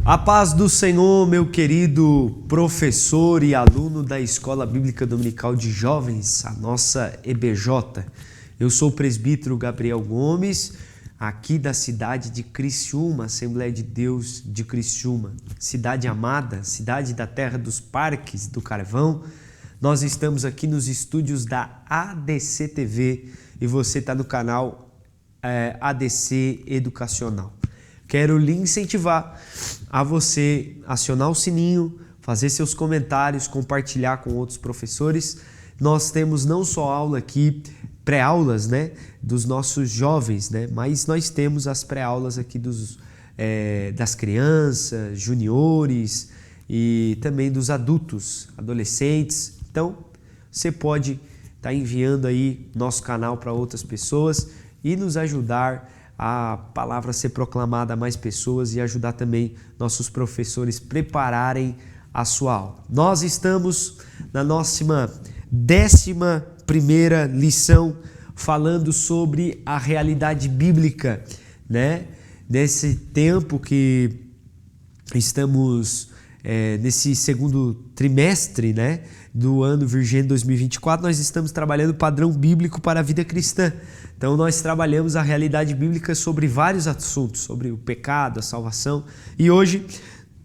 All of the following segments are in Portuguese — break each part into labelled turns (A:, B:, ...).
A: A paz do Senhor, meu querido professor e aluno da Escola Bíblica Dominical de Jovens, a nossa EBJ. Eu sou o presbítero Gabriel Gomes, aqui da cidade de Criciúma, Assembleia de Deus de Criciúma. Cidade amada, cidade da terra dos parques, do carvão. Nós estamos aqui nos estúdios da ADC TV e você está no canal ADC Educacional. Quero lhe incentivar a você acionar o sininho, fazer seus comentários, compartilhar com outros professores. Nós temos não só aula aqui, pré-aulas, dos nossos jovens, mas nós temos as pré-aulas aqui das crianças, juniores e também dos adultos, adolescentes. Então, você pode estar enviando aí nosso canal para outras pessoas e nos ajudar a palavra ser proclamada a mais pessoas e ajudar também nossos professores prepararem a sua aula. Nós estamos na nossa 11ª lição falando sobre a realidade bíblica, Nesse tempo que estamos nesse segundo trimestre, do ano Virgênio 2024, nós estamos trabalhando o padrão bíblico para a vida cristã. Então nós trabalhamos a realidade bíblica sobre vários assuntos, sobre o pecado, a salvação. E hoje,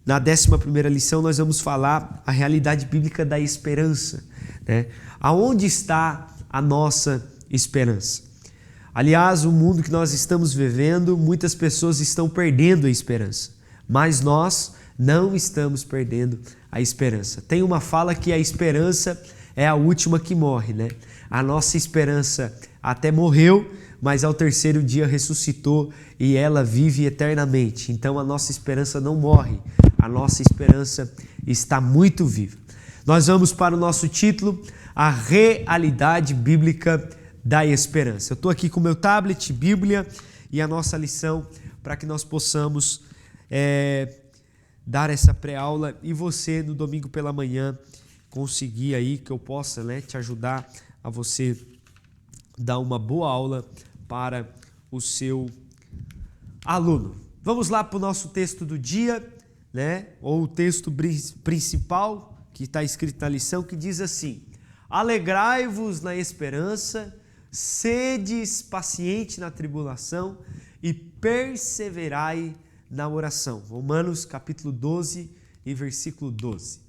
A: na 11ª lição, nós vamos falar a realidade bíblica da esperança. Aonde está a nossa esperança? Aliás, o mundo que nós estamos vivendo, muitas pessoas estão perdendo a esperança, mas nós não estamos perdendo a esperança. Tem uma fala que a esperança é a última que morre, A nossa esperança até morreu, mas ao terceiro dia ressuscitou e ela vive eternamente. Então a nossa esperança não morre, a nossa esperança está muito viva. Nós vamos para o nosso título, a realidade bíblica da esperança. Eu estou aqui com o meu tablet, Bíblia e a nossa lição para que nós possamos dar essa pré-aula e você no domingo pela manhã conseguir aí que eu possa te ajudar a você dar uma boa aula para o seu aluno. Vamos lá para o nosso texto do dia, ou o texto principal que está escrito na lição, que diz assim: alegrai-vos na esperança, sedes paciente na tribulação e perseverai na oração. Romanos capítulo 12 e versículo 12.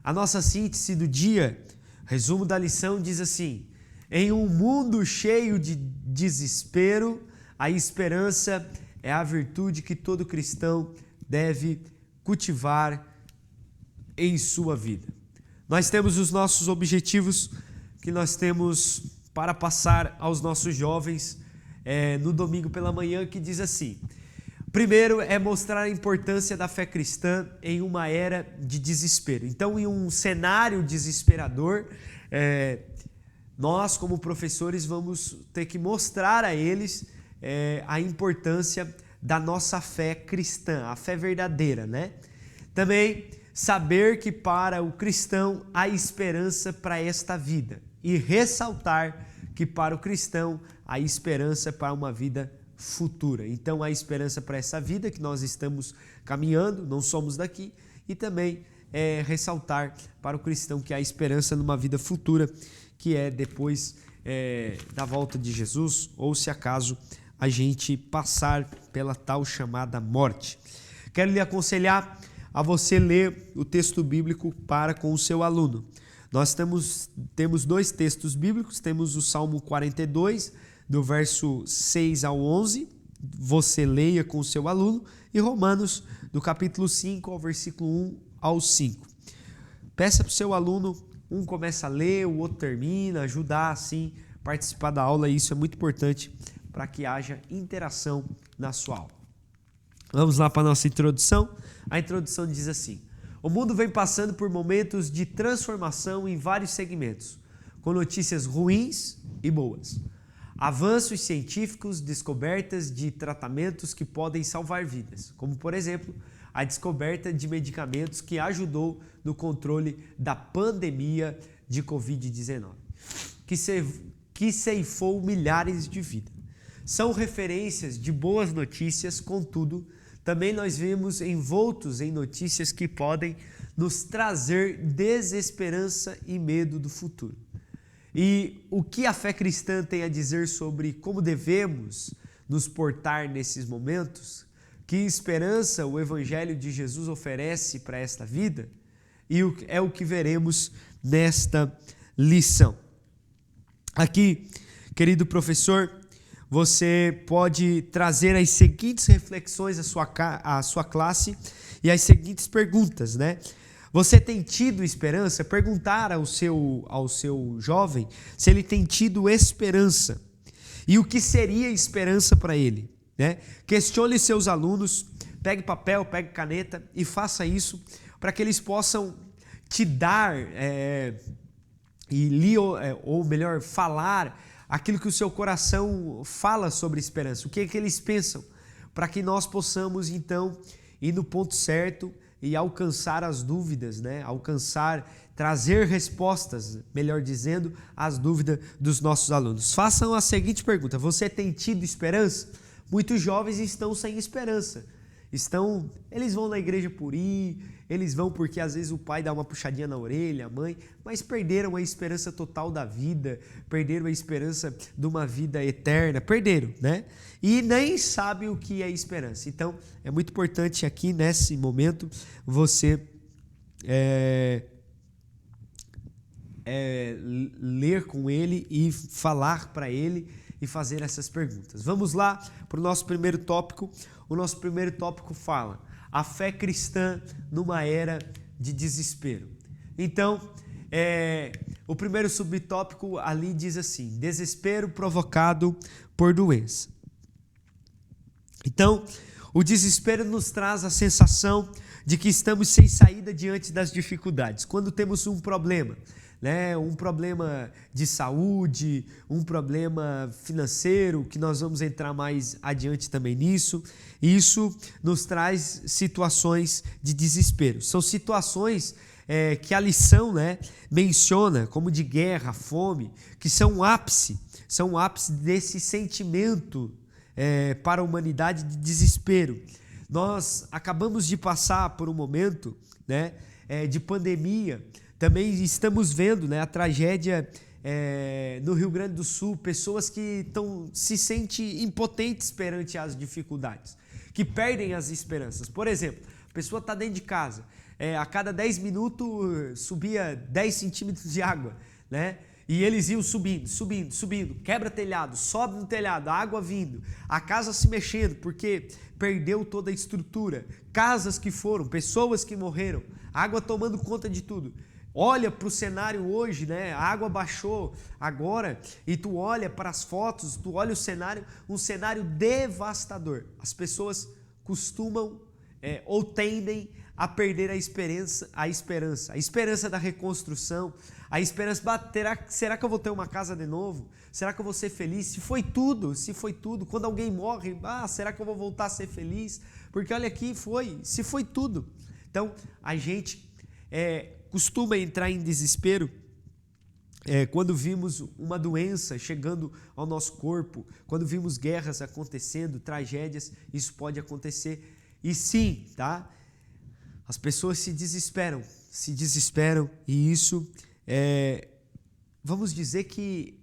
A: A nossa síntese do dia, resumo da lição, diz assim: em um mundo cheio de desespero, a esperança é a virtude que todo cristão deve cultivar em sua vida. Nós temos os nossos objetivos que nós temos para passar aos nossos jovens no domingo pela manhã, que diz assim: primeiro é mostrar a importância da fé cristã em uma era de desespero. Então, em um cenário desesperador, nós, como professores, vamos ter que mostrar a eles a importância da nossa fé cristã, a fé verdadeira, Também saber que para o cristão há esperança para esta vida e ressaltar que para o cristão há esperança para uma vida futura. Então, há esperança para essa vida que nós estamos caminhando, não somos daqui, e também ressaltar para o cristão que há esperança numa vida futura, que é depois da volta de Jesus, ou se acaso a gente passar pela tal chamada morte. Quero lhe aconselhar a você ler o texto bíblico para com o seu aluno. Nós temos dois textos bíblicos, temos o Salmo 42, do verso 6 ao 11, você leia com o seu aluno, e Romanos, do capítulo 5 ao versículo 1 ao 5. Peça para o seu aluno, um começa a ler, o outro termina, ajudar assim, participar da aula, e isso é muito importante para que haja interação na sua aula. Vamos lá para a nossa introdução. A introdução diz assim: o mundo vem passando por momentos de transformação em vários segmentos, com notícias ruins e boas. Avanços científicos, descobertas de tratamentos que podem salvar vidas, como, por exemplo, a descoberta de medicamentos que ajudou no controle da pandemia de Covid-19, que ceifou milhares de vidas. São referências de boas notícias, contudo, também nós vemos envoltos em notícias que podem nos trazer desesperança e medo do futuro. E o que a fé cristã tem a dizer sobre como devemos nos portar nesses momentos? Que esperança o Evangelho de Jesus oferece para esta vida? E é o que veremos nesta lição. Aqui, querido professor, você pode trazer as seguintes reflexões à sua classe e as seguintes perguntas, né? Você tem tido esperança? Perguntar ao seu jovem se ele tem tido esperança e o que seria esperança para ele, né? Questione seus alunos, pegue papel, pegue caneta e faça isso para que eles possam te dar ou melhor, falar aquilo que o seu coração fala sobre esperança, o que é que eles pensam, para que nós possamos então ir no ponto certo e alcançar as dúvidas, né? Trazer respostas, melhor dizendo, às dúvidas dos nossos alunos. Façam a seguinte pergunta: você tem tido esperança? Muitos jovens estão sem esperança. Eles vão na igreja por ir, eles vão porque às vezes o pai dá uma puxadinha na orelha, a mãe, mas perderam a esperança total da vida, perderam a esperança de uma vida eterna, perderam, né? E nem sabem o que é esperança. Então, é muito importante aqui nesse momento você ler com ele e falar para ele e fazer essas perguntas. Vamos lá para o nosso primeiro tópico. O nosso primeiro tópico fala: a fé cristã numa era de desespero. Então, o primeiro subtópico ali diz assim: desespero provocado por doença. Então, o desespero nos traz a sensação de que estamos sem saída diante das dificuldades. Quando temos um problema, né, um problema de saúde, um problema financeiro, que nós vamos entrar mais adiante também nisso, isso nos traz situações de desespero. São situações que a lição, né, menciona, como de guerra, fome, que são o ápice desse sentimento para a humanidade de desespero. Nós acabamos de passar por um momento, né, de pandemia. Também estamos vendo, né, a tragédia no Rio Grande do Sul, pessoas que se sentem impotentes perante as dificuldades, que perdem as esperanças. Por exemplo, a pessoa está dentro de casa, a cada 10 minutos subia 10 centímetros de água, né? E eles iam subindo, quebra telhado, sobe no telhado, a água vindo, a casa se mexendo porque perdeu toda a estrutura, casas que foram, pessoas que morreram, água tomando conta de tudo. Olha para o cenário hoje, né? A água baixou agora e tu olha para as fotos, tu olha o cenário, um cenário devastador. As pessoas costumam ou tendem a perder a esperança da reconstrução, a esperança, será que eu vou ter uma casa de novo? Será que eu vou ser feliz? Se foi tudo, quando alguém morre, será que eu vou voltar a ser feliz? Porque olha aqui, se foi tudo. Então, a gente costuma entrar em desespero quando vimos uma doença chegando ao nosso corpo, quando vimos guerras acontecendo, tragédias, isso pode acontecer. E sim, tá? As pessoas se desesperam e isso vamos dizer que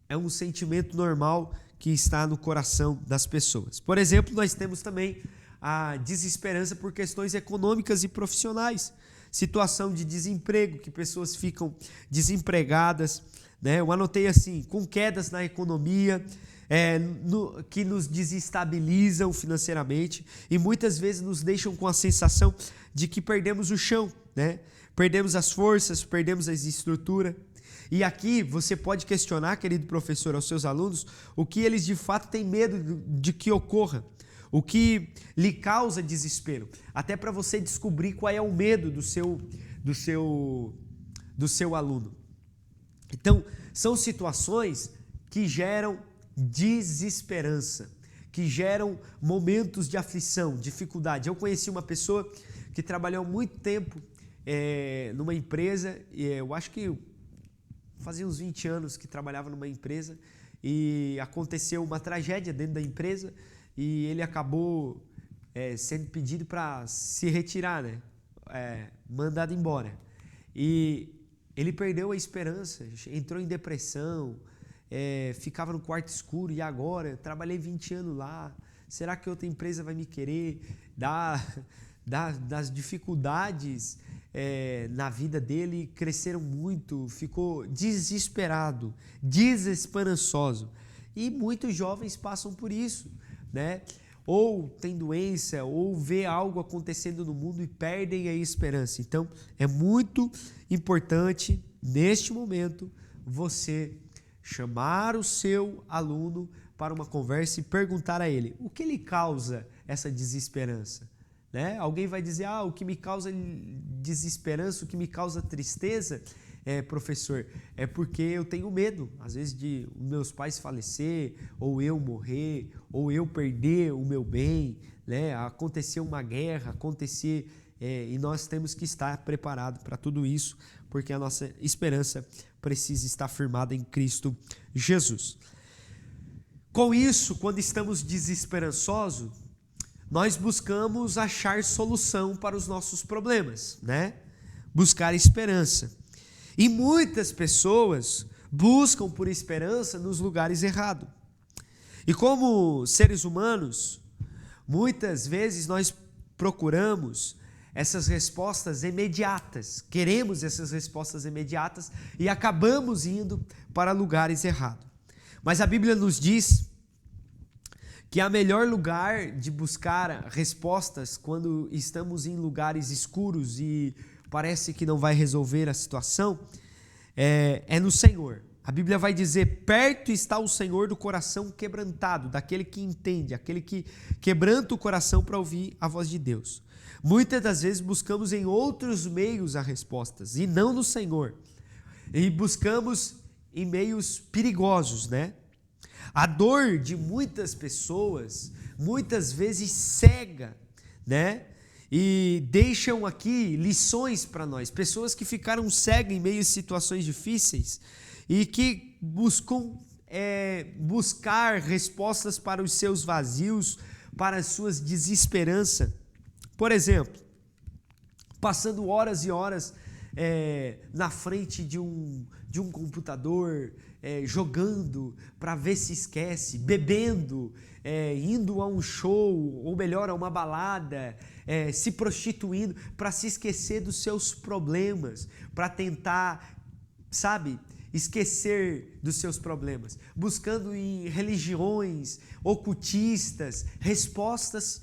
A: é um sentimento normal que está no coração das pessoas. Por exemplo, nós temos também a desesperança por questões econômicas e profissionais, situação de desemprego, que pessoas ficam desempregadas, né? Eu anotei assim, com quedas na economia, que nos desestabilizam financeiramente e muitas vezes nos deixam com a sensação de que perdemos o chão, né? Perdemos as forças, perdemos a estrutura. E aqui você pode questionar, querido professor, aos seus alunos, o que eles de fato têm medo de que ocorra, o que lhe causa desespero, até para você descobrir qual é o medo do seu aluno. Então, são situações que geram desesperança, que geram momentos de aflição, dificuldade. Eu conheci uma pessoa que trabalhou muito tempo numa empresa, eu acho que fazia uns 20 anos que trabalhava numa empresa e aconteceu uma tragédia dentro da empresa e ele acabou sendo pedido para se retirar, né? Mandado embora. E ele perdeu a esperança, entrou em depressão, ficava no quarto escuro, e agora? Trabalhei 20 anos lá, será que outra empresa vai me querer? Das dificuldades na vida dele cresceram muito, ficou desesperado, desesperançoso. E muitos jovens passam por isso, né? Ou tem doença, ou vê algo acontecendo no mundo e perdem a esperança. Então, é muito importante, neste momento, você chamar o seu aluno para uma conversa e perguntar a ele o que lhe causa essa desesperança. Né? Alguém vai dizer, o que me causa desesperança, o que me causa tristeza, professor, é porque eu tenho medo, às vezes, de meus pais falecer, ou eu morrer, ou eu perder o meu bem, né? Acontecer uma guerra, e nós temos que estar preparados para tudo isso, porque a nossa esperança precisa estar firmada em Cristo Jesus. Com isso, quando estamos desesperançosos, nós buscamos achar solução para os nossos problemas, né? Buscar esperança. E muitas pessoas buscam por esperança nos lugares errados. E como seres humanos, muitas vezes nós procuramos essas respostas imediatas, queremos essas respostas imediatas e acabamos indo para lugares errados. Mas a Bíblia nos diz que o melhor lugar de buscar respostas quando estamos em lugares escuros e parece que não vai resolver a situação, é no Senhor. A Bíblia vai dizer, perto está o Senhor do coração quebrantado, daquele que entende, aquele que quebranta o coração para ouvir a voz de Deus. Muitas das vezes buscamos em outros meios as respostas e não no Senhor. E buscamos em meios perigosos, né? A dor de muitas pessoas, muitas vezes cega, né? E deixam aqui lições para nós. Pessoas que ficaram cegas em meio a situações difíceis e que buscar respostas para os seus vazios, para as suas desesperanças. Por exemplo, passando horas e horas na frente de um computador, jogando para ver se esquece, bebendo, indo a um show, ou melhor, a uma balada, se prostituindo para se esquecer dos seus problemas, para tentar, esquecer dos seus problemas, buscando em religiões ocultistas respostas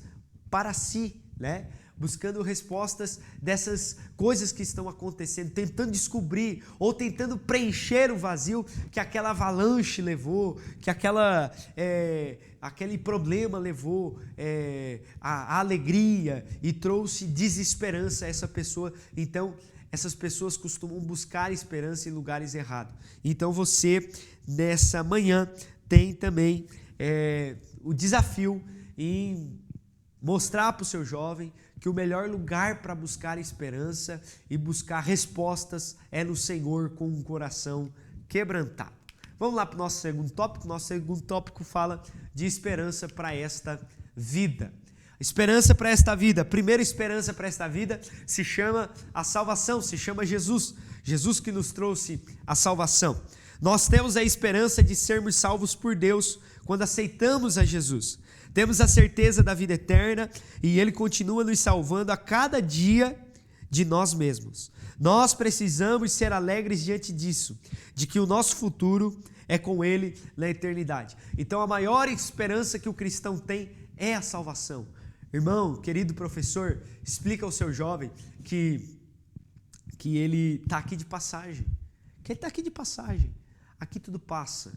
A: para si, né? Buscando respostas dessas coisas que estão acontecendo, tentando descobrir ou tentando preencher o vazio que aquela avalanche levou, que aquele problema levou a alegria e trouxe desesperança a essa pessoa. Então, essas pessoas costumam buscar esperança em lugares errados. Então, você, nessa manhã, tem também o desafio em mostrar para o seu jovem que o melhor lugar para buscar esperança e buscar respostas é no Senhor com um coração quebrantado. Vamos lá para o nosso segundo tópico. Nosso segundo tópico fala de esperança para esta vida. Esperança para esta vida. A primeira esperança para esta vida se chama a salvação, se chama Jesus. Jesus que nos trouxe a salvação. Nós temos a esperança de sermos salvos por Deus quando aceitamos a Jesus. Temos a certeza da vida eterna e Ele continua nos salvando a cada dia de nós mesmos. Nós precisamos ser alegres diante disso, de que o nosso futuro é com Ele na eternidade. Então a maior esperança que o cristão tem é a salvação. Irmão, querido professor, explica ao seu jovem que ele está aqui de passagem. Que ele está aqui de passagem. Aqui tudo passa.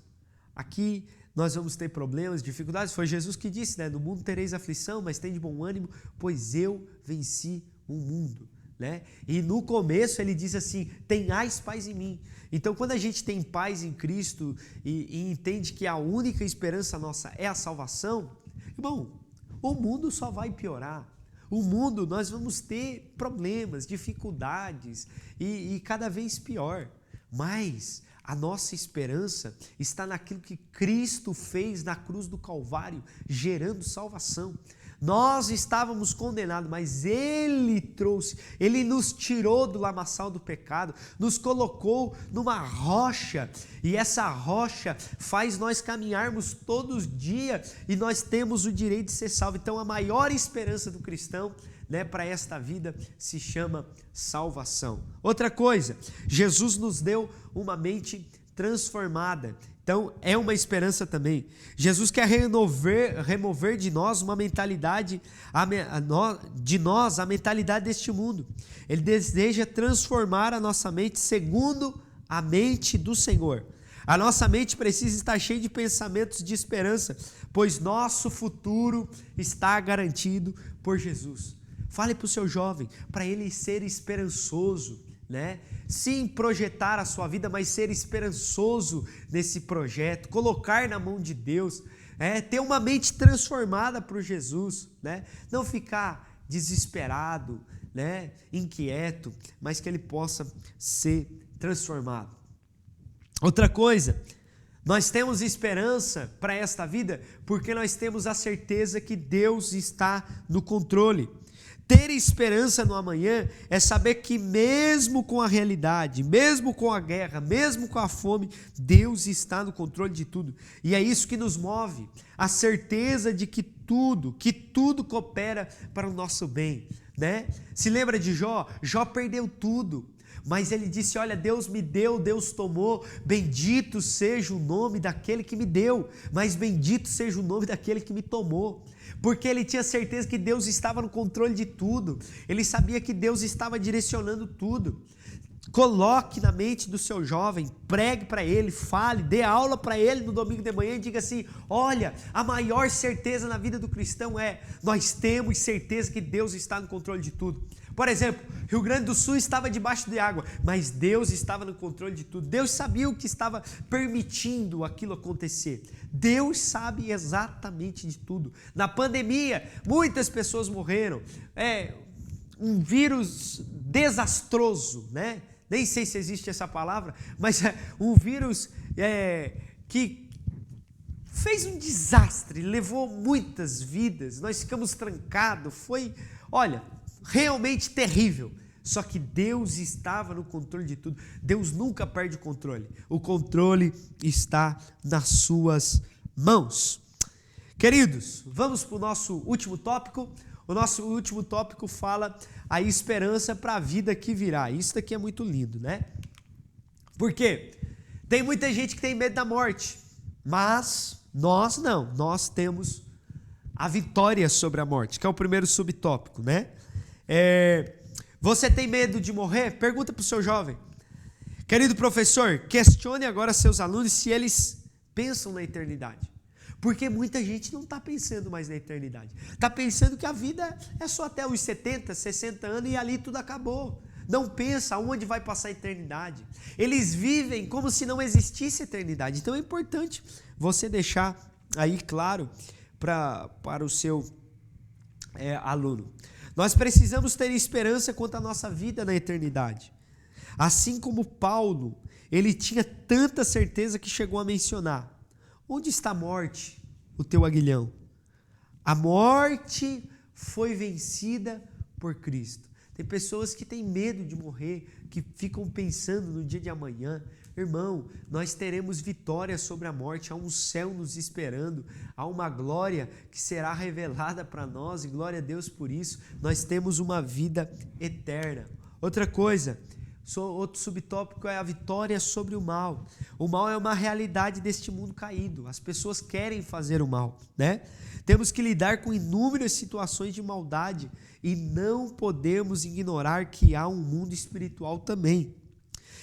A: Aqui nós vamos ter problemas, dificuldades. Foi Jesus que disse, né? No mundo tereis aflição, mas tem de bom ânimo, pois eu venci o mundo. Né? E no começo ele diz assim, tenhais paz em mim. Então quando a gente tem paz em Cristo e entende que a única esperança nossa é a salvação, irmão, o mundo só vai piorar. O mundo, nós vamos ter problemas, dificuldades e cada vez pior. Mas a nossa esperança está naquilo que Cristo fez na cruz do Calvário, gerando salvação. Nós estávamos condenados, mas Ele nos tirou do lamaçal do pecado, nos colocou numa rocha, e essa rocha faz nós caminharmos todos os dias, e nós temos o direito de ser salvos. Então a maior esperança do cristão, para esta vida se chama salvação. Outra coisa, Jesus nos deu uma mente transformada. Então é uma esperança também. Jesus quer remover de nós uma mentalidade, a mentalidade deste mundo. Ele deseja transformar a nossa mente segundo a mente do Senhor. A nossa mente precisa estar cheia de pensamentos de esperança, pois nosso futuro está garantido por Jesus. Fale para o seu jovem, para ele ser esperançoso, Sim, projetar a sua vida, mas ser esperançoso nesse projeto, colocar na mão de Deus, ter uma mente transformada por Jesus, Não ficar desesperado, inquieto, mas que ele possa ser transformado. Outra coisa, nós temos esperança para esta vida porque nós temos a certeza que Deus está no controle. Ter esperança no amanhã é saber que mesmo com a realidade, mesmo com a guerra, mesmo com a fome, Deus está no controle de tudo. E é isso que nos move, a certeza de que tudo coopera para o nosso bem, Se lembra de Jó? Jó perdeu tudo. Mas ele disse, olha, Deus me deu, Deus tomou, bendito seja o nome daquele que me deu, mas bendito seja o nome daquele que me tomou. Porque ele tinha certeza que Deus estava no controle de tudo, ele sabia que Deus estava direcionando tudo. Coloque na mente do seu jovem, pregue para ele, fale, dê aula para ele no domingo de manhã e diga assim, olha, a maior certeza na vida do cristão nós temos certeza que Deus está no controle de tudo. Por exemplo, Rio Grande do Sul estava debaixo de água, mas Deus estava no controle de tudo. Deus sabia o que estava permitindo aquilo acontecer. Deus sabe exatamente de tudo. Na pandemia, muitas pessoas morreram. Um vírus desastroso, Nem sei se existe essa palavra, mas é um vírus que fez um desastre, levou muitas vidas, nós ficamos trancados, foi, realmente terrível. Só que Deus estava no controle de tudo. Deus nunca perde o controle está nas suas mãos. Queridos, vamos para o nosso último tópico. O nosso último tópico fala a esperança para a vida que virá. Isso daqui é muito lindo, Por quê? Tem muita gente que tem medo da morte, mas nós não, nós temos a vitória sobre a morte, que é o primeiro subtópico, Você tem medo de morrer? Pergunta para o seu jovem. Querido professor, questione agora seus alunos se eles pensam na eternidade. Porque muita gente não está pensando mais na eternidade. Está pensando que a vida é só até os 70, 60 anos e ali tudo acabou. Não pensa aonde vai passar a eternidade. Eles vivem como se não existisse eternidade. Então é importante você deixar aí claro para o seu aluno. Nós precisamos ter esperança quanto à nossa vida na eternidade. Assim como Paulo, ele tinha tanta certeza que chegou a mencionar: onde está a morte, o teu aguilhão? A morte foi vencida por Cristo. Tem pessoas que têm medo de morrer, que ficam pensando no dia de amanhã. Irmão, nós teremos vitória sobre a morte, há um céu nos esperando, há uma glória que será revelada para nós, e glória a Deus por isso. Nós temos uma vida eterna. Outra coisa, outro subtópico é a vitória sobre o mal. O mal é uma realidade deste mundo caído. As pessoas querem fazer o mal, Temos que lidar com inúmeras situações de maldade e não podemos ignorar que há um mundo espiritual também.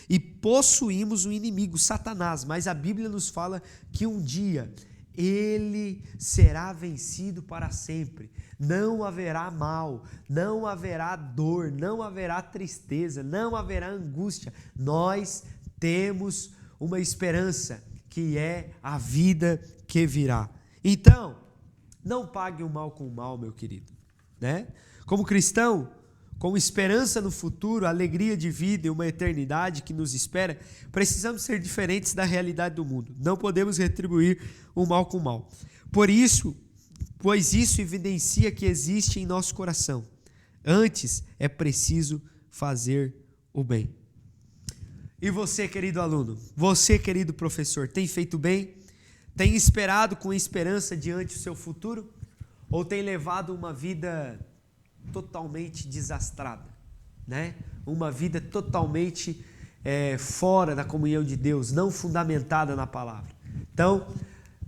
A: E possuímos um inimigo, Satanás, mas a Bíblia nos fala que um dia ele será vencido para sempre. Não haverá mal, não haverá dor, não haverá tristeza, não haverá angústia. Nós temos uma esperança, que é a vida que virá. Então, não pague o mal com o mal, meu querido, Como cristão, com esperança no futuro, alegria de vida e uma eternidade que nos espera, precisamos ser diferentes da realidade do mundo. Não podemos retribuir o mal com o mal. Por isso, pois isso evidencia que existe em nosso coração. Antes é preciso fazer o bem. E você, querido aluno, você, querido professor, tem feito bem? Tem esperado com esperança diante do seu futuro? Ou tem levado uma vida totalmente desastrada, né? Uma vida totalmente fora da comunhão de Deus, não fundamentada na palavra. Então,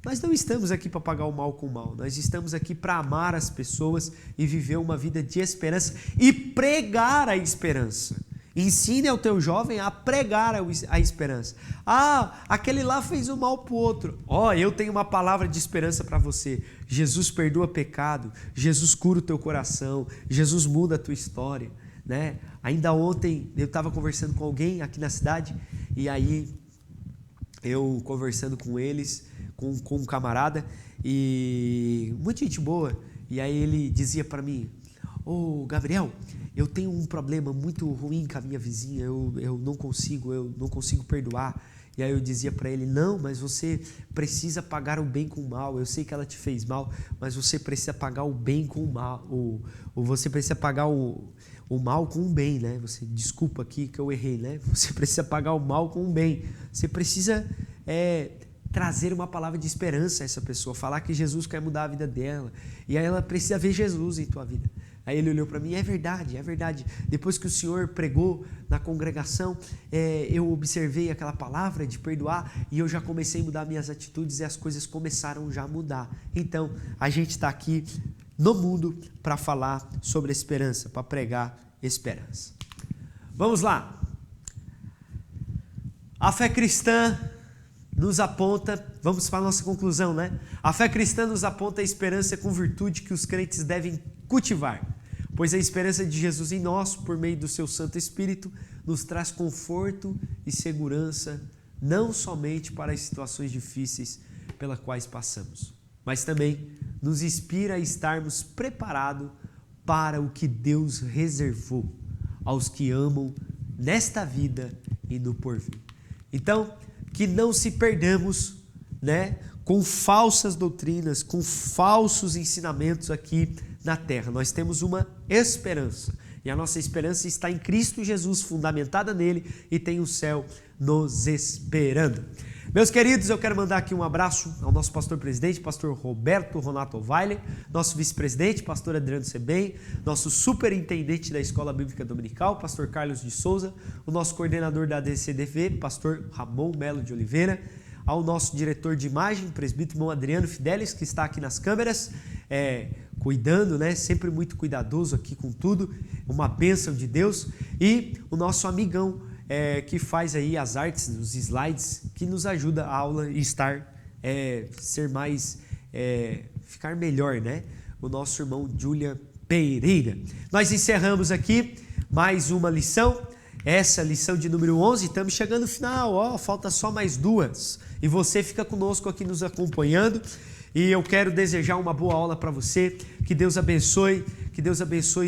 A: nós não estamos aqui para pagar o mal com o mal, nós estamos aqui para amar as pessoas e viver uma vida de esperança e pregar a esperança. Ensine ao teu jovem a pregar a esperança. Ah, aquele lá fez o mal para o outro. Eu tenho uma palavra de esperança para você. Jesus perdoa pecado, Jesus cura o teu coração, Jesus muda a tua história, né? Ainda ontem eu estava conversando com alguém aqui na cidade e aí eu conversando com eles, com um camarada, e muita gente boa, e aí ele dizia para mim: Gabriel, eu tenho um problema muito ruim com a minha vizinha, eu não consigo perdoar. E aí eu dizia para ele: não, mas você precisa pagar o bem com o mal. Eu sei que ela te fez mal, mas você precisa pagar o bem com o mal. Você precisa pagar o mal com o bem, né? Desculpa aqui que eu errei, né? Você precisa pagar o mal com o bem. Você precisa trazer uma palavra de esperança a essa pessoa, falar que Jesus quer mudar a vida dela. E aí ela precisa ver Jesus em tua vida. Aí ele olhou para mim: é verdade. Depois que o Senhor pregou na congregação, eu observei aquela palavra de perdoar e eu já comecei a mudar minhas atitudes e as coisas começaram já a mudar. Então, a gente está aqui no mundo para falar sobre esperança, para pregar esperança. Vamos lá. A fé cristã nos aponta, vamos para a nossa conclusão, né? A fé cristã nos aponta a esperança com virtude que os crentes devem cultivar, pois a esperança de Jesus em nós, por meio do seu Santo Espírito, nos traz conforto e segurança, não somente para as situações difíceis pelas quais passamos, mas também nos inspira a estarmos preparados para o que Deus reservou aos que amam nesta vida e no porvir. Então, que não se perdamos, né, com falsas doutrinas, com falsos ensinamentos aqui na terra. Nós temos uma esperança, e a nossa esperança está em Cristo Jesus, fundamentada nele, e tem o céu nos esperando. Meus queridos, eu quero mandar aqui um abraço ao nosso pastor-presidente, pastor Roberto Ronato Weiler, nosso vice-presidente, pastor Adriano Sebem, nosso superintendente da Escola Bíblica Dominical, pastor Carlos de Souza, o nosso coordenador da ADCDV, pastor Ramon Melo de Oliveira, ao nosso diretor de imagem, presbítero irmão Adriano Fidelis, que está aqui nas câmeras, cuidando, né? Sempre muito cuidadoso aqui com tudo, uma bênção de Deus, e o nosso amigão, que faz aí as artes, os slides, que nos ajuda a aula ser mais, ficar melhor, né? O nosso irmão Júlia Pereira. Nós encerramos aqui mais uma lição, essa lição de número 11, estamos chegando no final, falta só mais 2, e você fica conosco aqui nos acompanhando, e eu quero desejar uma boa aula para você, que Deus abençoe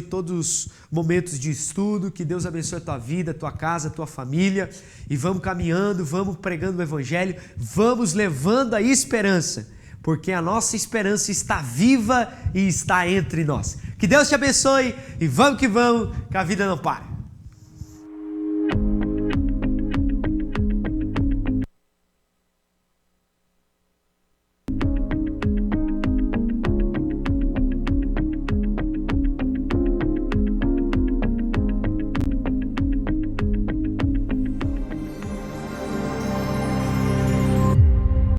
A: todos os momentos de estudo, que Deus abençoe a tua vida, a tua casa, a tua família, e vamos caminhando, vamos pregando o Evangelho, vamos levando a esperança, porque a nossa esperança está viva e está entre nós. Que Deus te abençoe, e vamos que a vida não para.